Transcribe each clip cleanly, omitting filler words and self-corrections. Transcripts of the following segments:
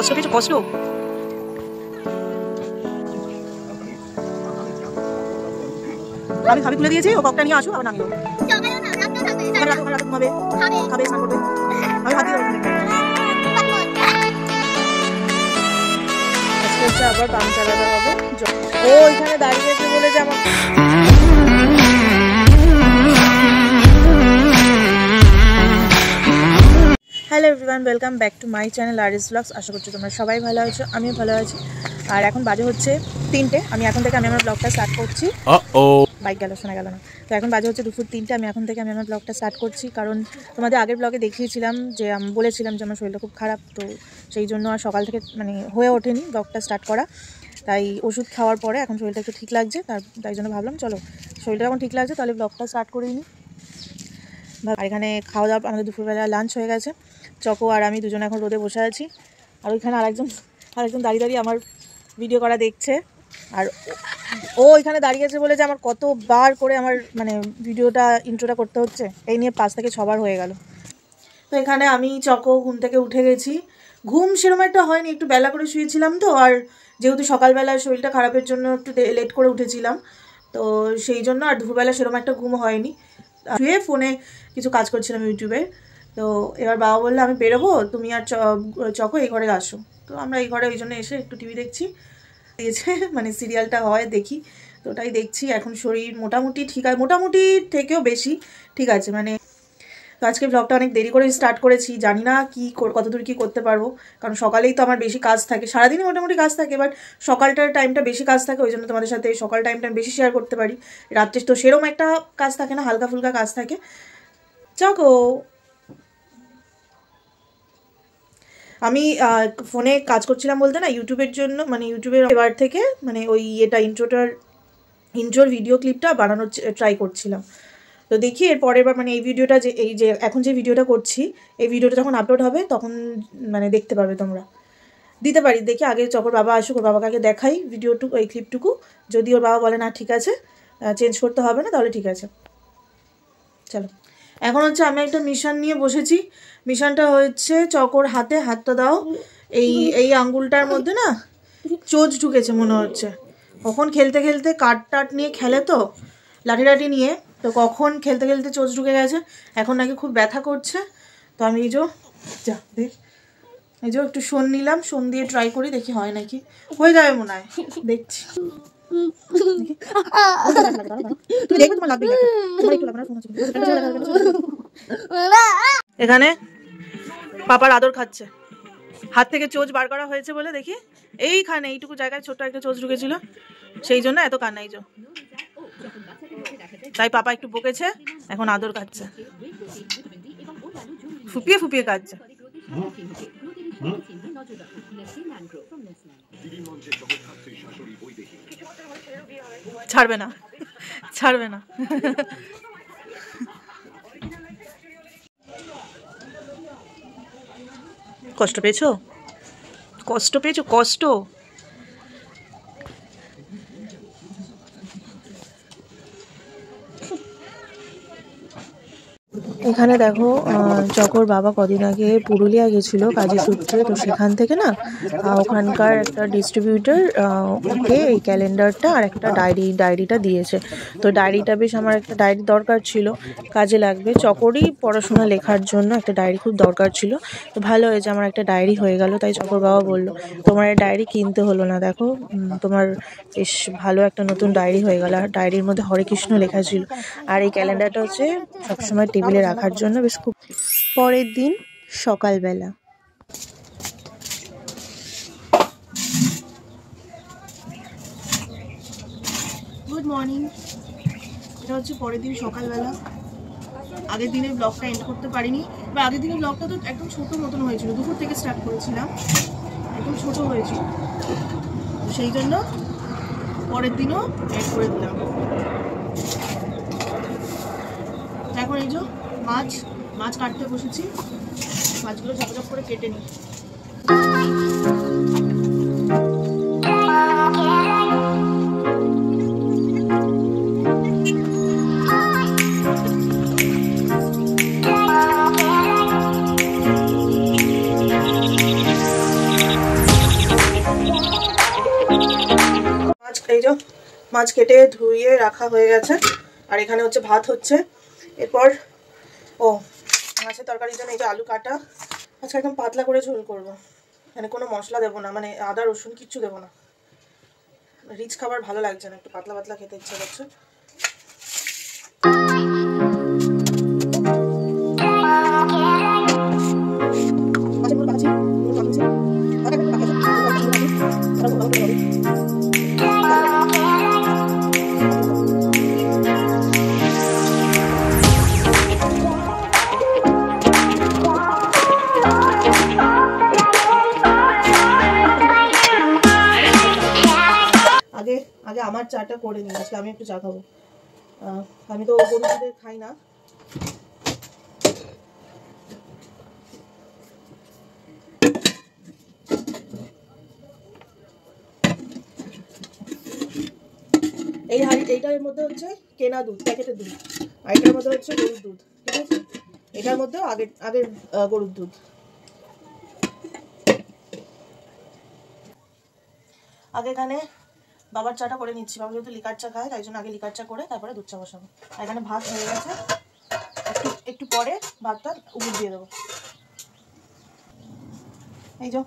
কষ্ট পেয়েছো? কষ্ট আমি খাবি তুলে দিয়েছি, ও ককটা নিয়ে আসো আবার নামিয়ে ঘুমাবে, খাবে, স্নান করবে। আমি হাত দিয়ে আবার পাম্প চালাতে হবে। ও এখানে দাঁড়িয়েছে বলে যে আমার hello everyone, welcome back to my channel Aris vlogs. আশা করছি তোমরা সবাই ভালো আছো, আমিও ভালো আছি। আর এখন বাজে হচ্ছে 3টে। আমি এখন থেকে আমার ব্লগটা স্টার্ট করছি। বাইক গেল, শোনা গেল না। তো এখন বাজে হচ্ছে দুপুর 3টে। আমি এখন থেকে আমার ব্লগটা স্টার্ট করছি, কারণ তোমাদের আগের ব্লগে দেখিয়েছিলাম যে আমি বলেছিলাম যে আমার শরীরটা খুব খারাপ, তো সেই জন্য আর সকাল থেকে হয়ে ওঠেনি ব্লগটা স্টার্ট করা। তাই ওষুধ খাওয়ার পরে এখন শরীরটা একটু ঠিক লাগছে, তাই জন্য ভাবলাম চলো শরীরটা এখন ঠিক লাগছে তাহলে ব্লগটা স্টার্ট করেই নিই। আর এখানে খাওয়া দাওয়া আমাদের দুপুরবেলা লাঞ্চ হয়ে গেছে। চকো আর আমি দুজনে এখন রোদে বসে আছি, আর ওইখানে আরেকজন দাঁড়িয়ে দাঁড়িয়ে আমার ভিডিও করা দেখছে। আর ও এখানে দাঁড়িয়েছে বলে যে আমার কতবার করে আমার ভিডিওটা ইন্ট্রোটা করতে হচ্ছে, এই নিয়ে 5 থেকে 6 বার হয়ে গেল। তো এখানে আমি চকো ঘুম থেকে উঠে গেছি। ঘুম সেরকম একটা হয়নি, একটু বেলা করে শুয়েছিলাম তো, আর যেহেতু সকালবেলা শরীরটা খারাপের জন্য একটু লেট করে উঠেছিলাম, তো সেই জন্য আর দুপুরবেলা সেরকম একটা ঘুম হয়নি। শুয়ে ফোনে কিছু কাজ করছিলাম ইউটিউবে। তো এবার বাবা বললো আমি বেরোবো, তুমি আর চকো এই ঘরে আসো। তো আমরা এই ঘরে ওই জন্য এসে একটু টিভি দেখছি, সিরিয়ালটা হয় দেখি, তো ওটাই দেখছি। এখন শরীর মোটামুটি ঠিক আছে, মোটামুটি থেকেও বেশি ঠিক আছে। তো আজকে ব্লগটা অনেক দেরি করে স্টার্ট করেছি, জানি না কতদূর কী করতে পারবো, কারণ সকালেই তো আমার বেশি কাজ থাকে, সারাদিনই মোটামুটি কাজ থাকে, বাট সকালটার টাইমটা বেশি কাজ থাকে, ওই জন্য তোমাদের সাথে সকাল টাইমটা আমি বেশি শেয়ার করতে পারি। রাত্রে তো সেরকম একটা কাজ থাকে না, হালকা ফুলকা কাজ থাকে। চকো আমি ফোনে কাজ করছিলাম বলতে না, ইউটিউবের জন্য ইউটিউবের এবার থেকে ওই ইন্ট্রোর ভিডিও ক্লিপটা বানানোর ট্রাই করছিলাম। তো দেখি এর পরের বার এই ভিডিওটা যে এখন যে ভিডিওটা করছি, এই ভিডিওটা যখন আপলোড হবে তখন দেখতে পারবে তোমরা। দিতে পারি, দেখি আগে চকর বাবা আসুক, ওর বাবাকে আগে দেখাই ভিডিওটুকু, এই ক্লিপটুকু। যদি ওর বাবা বলে না ঠিক আছে, চেঞ্জ করতে হবে না, তাহলে ঠিক আছে। চলো, এখন হচ্ছে আমি একটা মিশন নিয়ে বসেছি। মিশনটা হচ্ছে চকর হাতটা দাও, এই আঙ্গুলটার মধ্যে না চোজ ঢুকেছে মনে হচ্ছে। কখন খেলতে খেলতে কাঠ নিয়ে খেলে তো, লাঠি নিয়ে, তো কখন খেলতে খেলতে চোজ ঢুকে গেছে। এখন নাকি খুব ব্যথা করছে। তো আমি এই যে একটু শোন নিলাম, শোন দিয়ে ট্রাই করি, দেখি হয় নাকি। হয়ে যাবে মনে হয়, দেখছি। এখানে পাপার আদর খাচ্ছে, হাত থেকে চোজ বার করা হয়েছে বলে দেখি এইখানে এইটুকু জায়গায় ছোট্ট একটা চোজ ঢুকেছিল, সেই জন্য এত কান্নাই। তাই পাপা একটু বকেছে, এখন আদর খাচ্ছে, ফুপিয়ে ফুপিয়ে কাঁদছে। ছাড়বে না। কষ্ট পেয়েছো? কষ্ট এখানে দেখো, চকর বাবা কদিন আগে পুরুলিয়া গেছিল কাজের সূত্রে, তো সেখান থেকে না ওখানকার একটা ডিস্ট্রিবিউটর ওকে এই ক্যালেন্ডারটা আর একটা ডায়েরিটা দিয়েছে। তো ডায়েরিটা বেশ, আমার একটা ডায়েরি দরকার ছিল, কাজে লাগবে। চকরই পড়াশোনা লেখার জন্য একটা ডায়েরি খুব দরকার ছিল। তো ভালো হয়েছে আমার একটা ডায়েরি হয়ে গেল। তাই চকর বাবা বললো তোমার এই ডায়েরি কিনতে হলো না, দেখো তোমার বেশ ভালো একটা নতুন ডায়েরি হয়ে গেল। আর ডায়েরির মধ্যে হরে কৃষ্ণ লেখা ছিল, আর এই ক্যালেন্ডারটা হচ্ছে সবসময় টেবিলে রাখার জন্য বেশ খুব। পরের দিন সকালবেলা গুড মর্নিং। এটা হচ্ছে পরের দিন সকালবেলা। আগের দিনের ব্লগটা এন্ড করতে পারিনি, বা আগের দিনের ব্লগটা তো একদম ছোট মতন হয়েছিল, দুপুর থেকে স্টার্ট করেছিলাম, একদম ছোট হয়েছিল, সেই জন্য পরের দিনও এড করে দিলাম। এখন এই যে মাছ কাটতে বসেছি, মাছগুলো ঝপঝপ করে কেটে নিই। এই যে মাছ কেটে ধুয়ে রাখা হয়ে গেছে, আর এখানে হচ্ছে ভাত হচ্ছে। এরপর মাছের তরকারির জন্য এই যে আলু কাটা, আজকে একদম পাতলা করে ঝোল করবো, মানে কোনো মশলা দেবো না, মানে আদা রসুন কিচ্ছু দেবো না। রিচ খাবার ভালো লাগছে না, একটু পাতলা পাতলা খেতে ইচ্ছা করছে। আগে আমার চাটা করে নিই, আজকে আমি একটু চা খাবো। আমি তো গরু দুধের খাই না। এইটার মধ্যে হচ্ছে কেনা দুধ, প্যাকেটের দুধ, আর এটার মধ্যে হচ্ছে গরুর দুধ, ঠিক আছে? এটার মধ্যেও আগের গরুর দুধ। আগে এখানে বাবার চাটা করে নিচ্ছি, বাবা যেহেতু লিকার চা খায় তাই জন্য আগে লিকার চা করে তারপরে দুধ চা বসাবো। আর এখানে ভাত হয়ে গেছে, একটু পরে ভাতটা উবুর দিয়ে দেবো। এই যে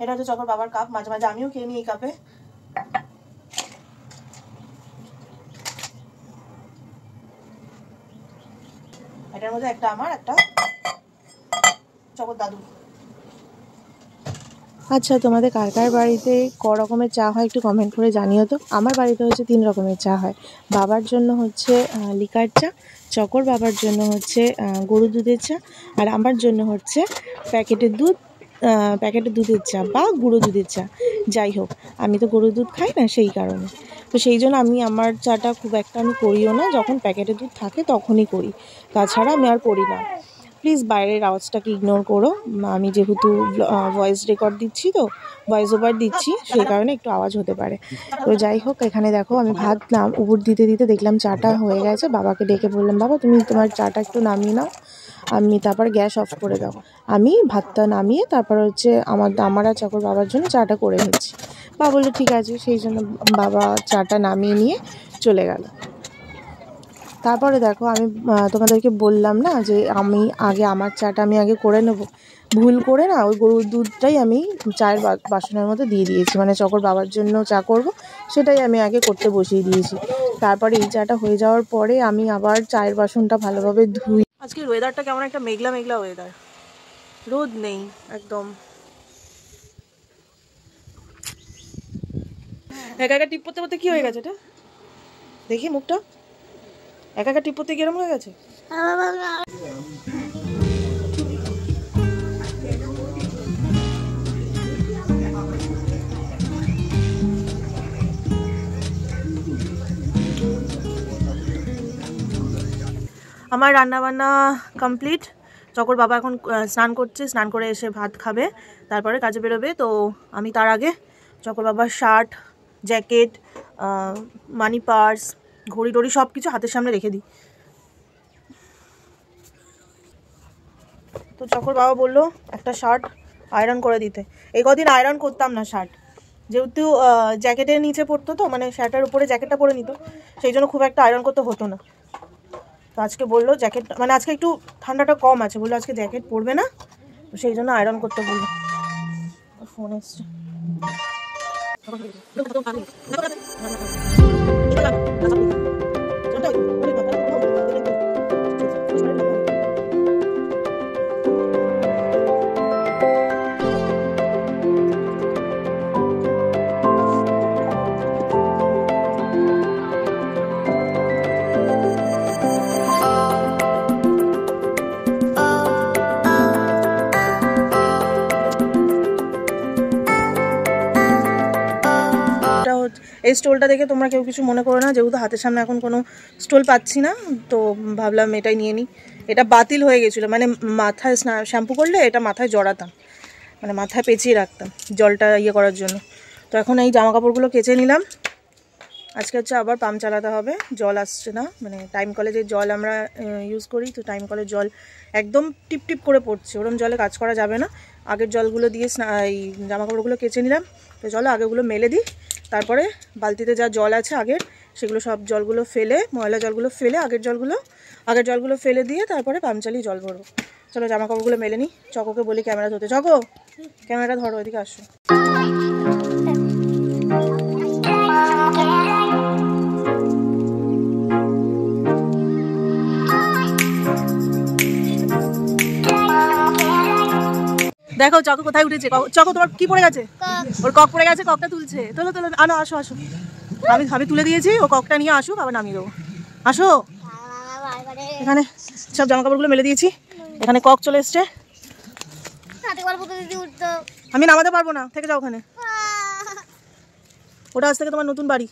এটা হচ্ছে চকর বাবার কাপ, মাঝে মাঝে আমিও খেয়ে নিই এই কাপে। এটার মধ্যে একটা আমার, একটা চকর দাদু। আচ্ছা, তোমাদের কার কার বাড়িতে ক রকমের চা হয় একটু কমেন্ট করে জানিও তো। আমার বাড়িতে হচ্ছে 3 রকমের চা হয়। বাবার জন্য হচ্ছে লিকার চা, চকর বাবার জন্য হচ্ছে গরুর দুধের চা, আর আমার জন্য হচ্ছে প্যাকেটের দুধের চা বা গুঁড়ো দুধের চা। যাই হোক, আমি তো গরুর দুধ খাই না, সেই কারণে। তো সেই জন্য আমি আমার চাটা খুব একটা আমি করিও না, যখন প্যাকেটের দুধ থাকে তখনই করি, তাছাড়া আমি আর করি না। প্লিজ বাইরের আওয়াজটাকে ইগনোর করো, আমি যেহেতু ভয়েস রেকর্ড দিচ্ছি, তো ভয়েস ওভার দিচ্ছি, সেই কারণে একটু আওয়াজ হতে পারে। তো যাই হোক, এখানে দেখো আমি ভাত উবুর দিতে দিতে দেখলাম চাটা হয়ে গেছে। বাবাকে ডেকে বললাম, বাবা তুমি তোমার চাটা একটু নামিয়ে নাও, আমি তারপর গ্যাস অফ করে দাও। আমি ভাতটা নামিয়ে তারপর হচ্ছে আমার আর চকর বাবার জন্য চাটা করে নিচ্ছি। বাবা বললো ঠিক আছে, সেই জন্য বাবা চাটা নামিয়ে নিয়ে চলে গেল। তারপরে দেখো, আমি তোমাদেরকে বললাম না যে আমি আমার চাটা আমি আগে করে নেব, ভুল করে না ওই গরুর দুধটাই আমি চায়ের বাসনের মধ্যে দিয়ে দিয়েছি, মানে চকর বাবার জন্য চা করব সেটাই আমি আগে করতে বসিয়ে দিয়েছি। তারপরে এই চাটা হয়ে যাওয়ার পরে আমি আবার চায়ের বাসনটা ভালোভাবে ধুই। আজকে ওয়েদারটা কেমন একটা মেঘলা মেঘলা ওয়েদার, রোদ নেই একদম। একা একা টিপ করতে করতে কি হয়ে গেছে এটা দেখি, মুখটা একা একা টিপ করতে কিরম হয়ে গেছে। আমার রান্নাবান্না কমপ্লিট। চকর বাবা এখন স্নান করছে, স্নান করে এসে ভাত খাবে, তারপরে কাজে বেরোবে। তো আমি তার আগে চকর বাবার শার্ট, জ্যাকেট, মানি পার্স, ঘড়ি টড়ি সব কিছু হাতের সামনে রেখে দিই। তো চকর বাবা বললো একটা শার্ট আয়রন করে দিতে। এই কদিন আয়রন করতাম না শার্ট, যেহেতু জ্যাকেটের নিচে পড়তো, তো মানে শার্টের উপরে জ্যাকেটটা পরে নিত, সেই জন্য খুব একটা আয়রন করতে হতো না। তো আজকে বললো জ্যাকেট, মানে আজকে একটু ঠান্ডাটা কম আছে, বললো আজকে জ্যাকেট পরবে না, তো সেই জন্য আয়রন করতে বললো। ফোন এসছে। এই স্টোলটা দেখে তোমরা কেউ কিছু মনে করো না, যেহেতু হাতের সামনে এখন কোনো স্টোল পাচ্ছি না, তো ভাবলাম এটাই নিয়ে নিই। এটা বাতিল হয়ে গেছিলো, মানে মাথায় শ্যাম্পু করলে এটা মাথায় জড়াতাম, মানে মাথায় পেঁচিয়ে রাখতাম জলটা ইয়ে করার জন্য। তো এখন এই জামা কাপড়গুলো কেচে নিলাম। আজকে হচ্ছে আবার পাম্প চালাতে হবে, জল আসছে না, মানে টাইম কলে যে জল আমরা ইউজ করি, তো টাইম কলের জল একদম টিপ টিপ করে পড়ছে, ওরম জলে কাজ করা যাবে না। আগের জলগুলো দিয়ে এই জামা কাপড়গুলো কেচে নিলাম, তো চলো আগেগুলো মেলে দিই, তারপরে বালতিতে যা জল আছে আগের সেগুলো সব জলগুলো ফেলে, ময়লা জলগুলো ফেলে, আগের জলগুলো ফেলে দিয়ে তারপরে পাম্প চালিয়ে জল ভরবো। চলো জামা কাপড়গুলো মেলে নিই। চকোকে বলি ক্যামেরা ধরতে। চকো ক্যামেরাটা ধরো, এদিকে আসো। দেখো চকো কোথায় উঠেছে। চকো তোমার কি পড়ে গেছে? ওর কক পড়ে গেছে, ককটা তুলছে। তোলো তোলো, আনো, আসো আসো। আমি তুলে দিয়েছি, ও ককটা নিয়ে আসুক, আবার নামিয়ে দেবো। আসো, এখানে সব জামা কাপড়গুলো মেলে দিয়েছি। এখানে কক চলে এসছে। আমি নামাতে পারবো না, থেকে যাও ওখানে। ওটা আজ থেকে তোমার নতুন বাড়ি।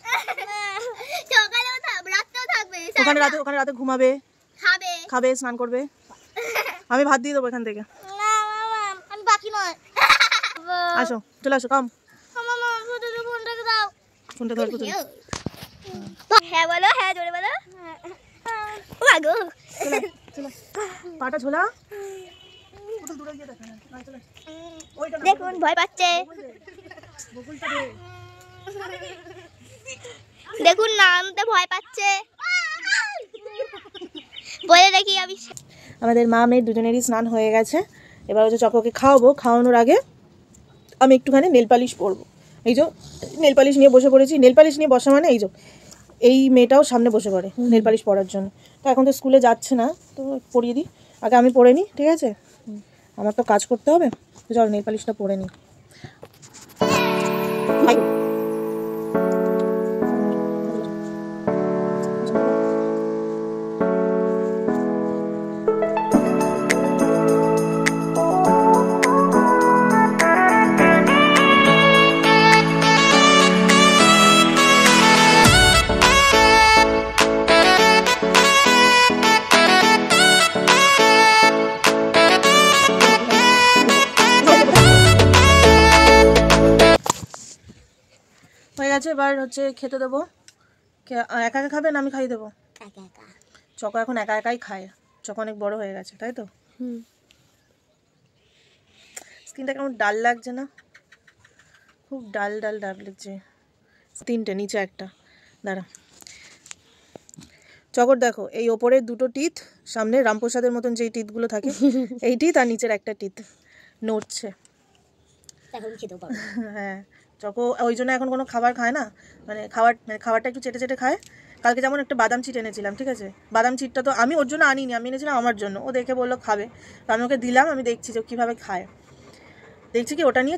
ওখানে রাতে ঘুমাবে, খাবে, স্নান করবে। আমি ভাত দিয়ে দেবো এখান থেকে। আসো, চলে আসো, কম ফোনটা ধর। হ্যাঁ বলো, হ্যাঁ জোরে বলো। পাটা ঝোলা। দেখুন ভয় পাচ্ছে, দেখুন নামতে ভয় পাচ্ছে। বলে দেখি আমি। আমাদের মা মেয়ের দুজনেরই স্নান হয়ে গেছে। এবার হচ্ছে চকোকে খাওয়াবো। খাওয়ানোর আগে আমি একটুখানি নেল পালিশ পরবো। এই যে নেল পালিশ নিয়ে বসে পড়েছি। নেল পালিশ নিয়ে বসা মানে এই মেয়েটাও সামনে বসে পড়ে নেল পালিশ পরার জন্য। তো এখন তো স্কুলে যাচ্ছে না, তো পরিয়ে দিই। আগে আমি পরে নিই, ঠিক আছে? আমার তো কাজ করতে হবে। চল নেল পালিশটা পরে নিই। হয়ে গেছে, এবার হচ্ছে খেতে দেবো। একা একা খাবে না আমি খাই দেবো? চকো এখন একা একাই খায়। চকো অনেক বড় হয়ে গেছে, তাই তো? স্কিনটা কেমন ডাল লাগছে না? খুব ডাল লাগছে। তিনটে, নিচে একটা। দাঁড়া, চকর দেখো, এই ওপরের দুটো টিথ, সামনে রামপ্রসাদের মতন যেই টিথগুলো থাকে এই টিথ, আর নিচের একটা টিথ নড়ছে। হ্যাঁ, চকো ওই জন্য এখন কোনো খাবার খায় না। খাবারটা একটু চেটে চেটে খায়। কালকে যেমন একটা বাদাম চিট এনেছিলাম, ঠিক আছে? বাদাম চিটটা তো আমি ওর জন্য আনিনি, আমি এনেছিলাম আমার জন্য। ও দেখে বললো খাবে, তো আমি ওকে দিলাম। আমি দেখছি যে কীভাবে খায়। দেখছি কি ওটা নিয়ে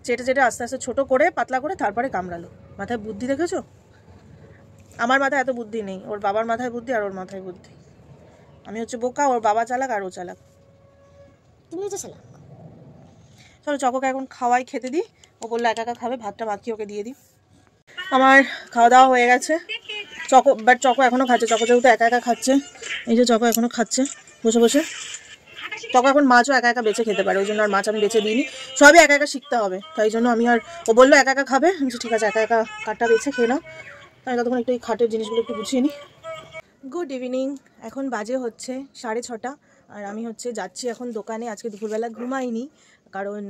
চেটে চেটে আস্তে আস্তে ছোটো করে, পাতলা করে, তারপরে কামড়ালো। মাথায় বুদ্ধি দেখেছো? আমার মাথায় এত বুদ্ধি নেই, ওর বাবার মাথায় বুদ্ধি আর ওর মাথায় বুদ্ধি। আমি হচ্ছে বোকা, ওর বাবা চালাক আর ও চালাক। তুমি তো চালাক। চলো চকোকে এখন খাওয়াই, খেতে দিই। ও বললো একা একা খাবে, ভাতটা মাখিয়ে ওকে দিয়ে দিই। আমার খাওয়া দাওয়া হয়ে গেছে। চকো এখনও খাচ্ছে। চকো যেহেতু একা একা খাচ্ছে, এই যে চকো এখনও খাচ্ছে বসে বসে। চকো এখন মাছও একা একা বেছে খেতে পারে, ওই জন্য আর মাছ আমি বেছে দিইনি। সবই একা একা শিখতে হবে, তাই জন্য আমি আর, ও বললো একা একা খাবে, আমি ঠিক আছে একা একা কাঠটা বেছে খেয়ে নাও। আমি ততক্ষণ একটু এই খাটের জিনিসগুলো একটু গুছিয়ে নিই। Good evening. এখন বাজে হচ্ছে 6:30, আর আমি হচ্ছে যাচ্ছি এখন দোকানে। আজকে দুপুরবেলা ঘুমাইনি, কারণ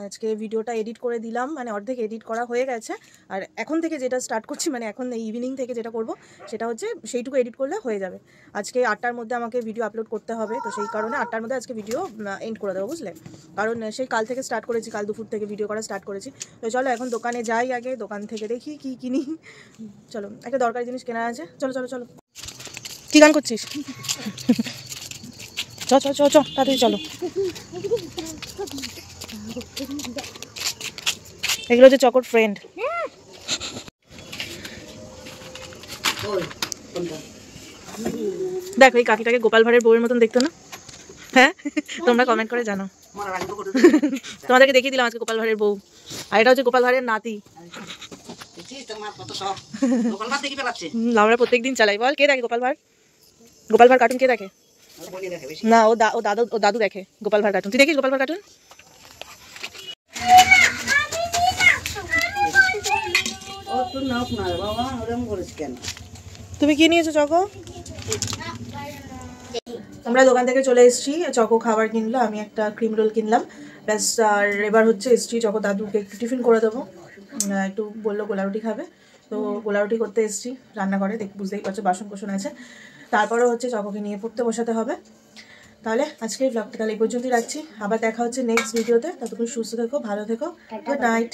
আজকে ভিডিওটা এডিট করে দিলাম, মানে অর্ধেক এডিট করা হয়ে গেছে। আর এখন থেকে যেটা স্টার্ট করছি, মানে এখন এই ইভিনিং থেকে যেটা করব সেটা হচ্ছে সেইটুকু এডিট করলে হয়ে যাবে। আজকে 8টার মধ্যে আমাকে ভিডিও আপলোড করতে হবে, তো সেই কারণে 8টার মধ্যে আজকে ভিডিও এন্ড করে দেবো, বুঝলে? কারণ সেই কাল থেকে স্টার্ট করেছি, কাল দুপুর থেকে ভিডিও করা স্টার্ট করেছি। তো চলো এখন দোকানে যাই, আগে দোকান থেকে দেখি কি কিনি। চলো, একটা দরকারি জিনিস কেনা আছে। চলো চলো চলো। কি গান করছিস? চ চ চ চ তাড়াতাড়ি চলো। এগুলো হচ্ছে চকোর ফ্রেন্ড। দেখো এই কাকিটাকে গোপাল ভাঁড়ের বউয়ের মতন দেখতো না? হ্যাঁ, তোমরা কমেন্ট করে জানো। তোমাদেরকে দেখিয়ে দিলাম আজকে গোপাল ভাঁড়ের বউ, আর এটা হচ্ছে গোপাল ভাঁড়ের নাতি। আমরা প্রত্যেকদিন চালাই। বল, কে দেখে গোপাল ভাঁড়? গোপাল ভাঁড় কার্টুন কে দেখে? না, ও দাদু দেখে গোপাল ভাঁড় কার্টুন। তুই দেখিস গোপাল ভাঁড় কার্টুন? তুমি কি নিয়েছো চকো? আমরা দোকান থেকে চলে এসেছি। চকো খাবার কিনলো, আমি একটা ক্রিম রোল কিনলাম ব্যাস। আর এবার হচ্ছে এসছি চকো দাদুকে একটু টিফিন করে দেবো। একটু বললো গোলা রুটি খাবে, তো গোলা রুটি করতে এসেছি রান্নাঘরে, বুঝতেই পারছো বাসন কোসন আছে। তারপরে হচ্ছে চকোকে নিয়ে পড়তে বসাতে হবে। তাহলে আজকের ব্লগটা তাহলে এই পর্যন্তই রাখছি, আবার দেখা হচ্ছে নেক্সট ভিডিওতে। ততক্ষণ সুস্থ থেকো, ভালো থেকো, গুড নাইট।